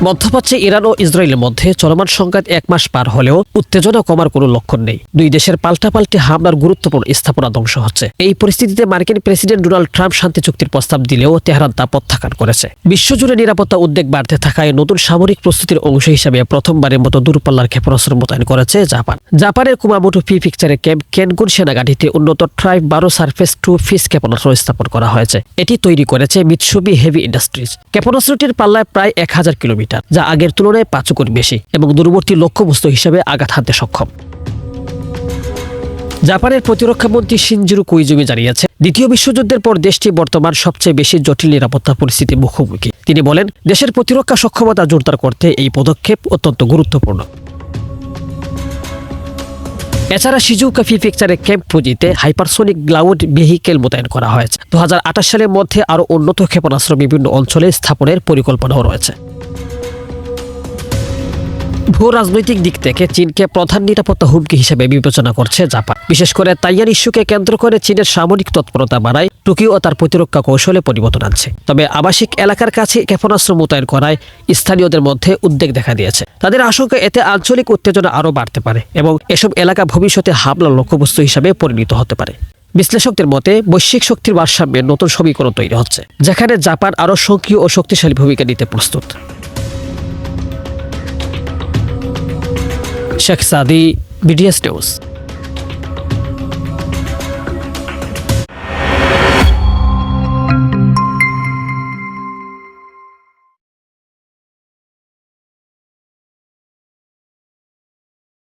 মধ্যপ্রাচ্যে ইরান ও ইসরায়েলের মধ্যে চলমান সংঘাত 1 মাস পার হলেও উত্তেজনা কমার কোনো লক্ষণ নেই। দুই দেশের পাল্টাপাল্টি হামলার গুরুত্বপূর্ণ স্থাপনা ধ্বংস হচ্ছে। এই পরিস্থিতিতে মার্কিন প্রেসিডেন্ট ডোনাল্ড ট্রাম্প শান্তি চুক্তির প্রস্তাব দিলেও তেহরান তা প্রত্যাখ্যান করেছে। বিশ্বজুড়ে নিরাপত্তা উদ্বেগ বাড়তে থাকায় নতুন সামরিক প্রস্তুতির অংশ হিসেবে প্রথমবারের মতো দূরপাল্লার ক্ষেপণাস্ত্র মোতায়েন করেছে জাপান। জাপানের কুমামোটো প্রিফেকচারে ক্যাম্প কেনগুন সেনাঘাঁটিতে উন্নত ট্রাইব 12 সারফেস টু ফিস ক্ষেপণাস্ত্র স্থাপন করা হয়েছে। এটি তৈরি করেছে মিৎসুবি হেভি ইন্ডাস্ট্রিজ। ক্ষেপণাস্ত্রটির পাল্লায় প্রায় 1000 কিলোমিটার, যা আগের তুলনায় 5 গুণ বেশি এবং দূরবর্তী লক্ষ্যবস্তু হিসেবে আঘাত হানতে সক্ষম। জাপানের প্রতিরক্ষা মন্ত্রী শিনজিরো কোইজুমি জানিয়েছে, দ্বিতীয় বিশ্বযুদ্ধের পর দেশটি বর্তমান সবচেয়ে বেশি জটিল নিরাপত্তা পরিস্থিতির মুখোমুখি। তিনি বলেন, দেশের প্রতিরক্ষা সক্ষমতা জোরদার করতে এই পদক্ষেপ অত্যন্ত গুরুত্বপূর্ণ। এছাড়া শিজুওকা প্রিফেকচারে ক্যাম্প ফুজিতে হাইপারসোনিক গ্লাউড ভেহিকেল মোতায়েন করা হয়েছে। 2028 সালের মধ্যে আরও উন্নত ক্ষেপণাস্ত্র বিভিন্ন অঞ্চলে স্থাপনের পরিকল্পনাও রয়েছে। ভূ রাজনৈতিক দিক থেকে চীনকে প্রধান নিরাপত্তা হুমকি হিসেবে বিবেচনা করছে জাপান। বিশেষ করে তাইওয়ান ইস্যুকে কেন্দ্র করে চীনের সামরিক তৎপরতা বাড়ায় টোকিও তার প্রতিরক্ষা কৌশলে পরিবর্তন আনছে। তবে আবাসিক এলাকার কাছে ক্ষেপণাস্ত্র মোতায়েন করায় স্থানীয়দের মধ্যে উদ্বেগ দেখা দিয়েছে। তাদের আশঙ্কা এতে আঞ্চলিক উত্তেজনা আরও বাড়তে পারে এবং এসব এলাকা ভবিষ্যতে হামলার লক্ষ্যবস্তু হিসেবে পরিণত হতে পারে। বিশ্লেষকদের মতে বৈশ্বিক শক্তির ভারসাম্যের নতুন সমীকরণ তৈরি হচ্ছে, যেখানে জাপান আরও সক্রিয় ও শক্তিশালী ভূমিকা নিতে প্রস্তুত। শেখ সাদি, BDS নিউজ।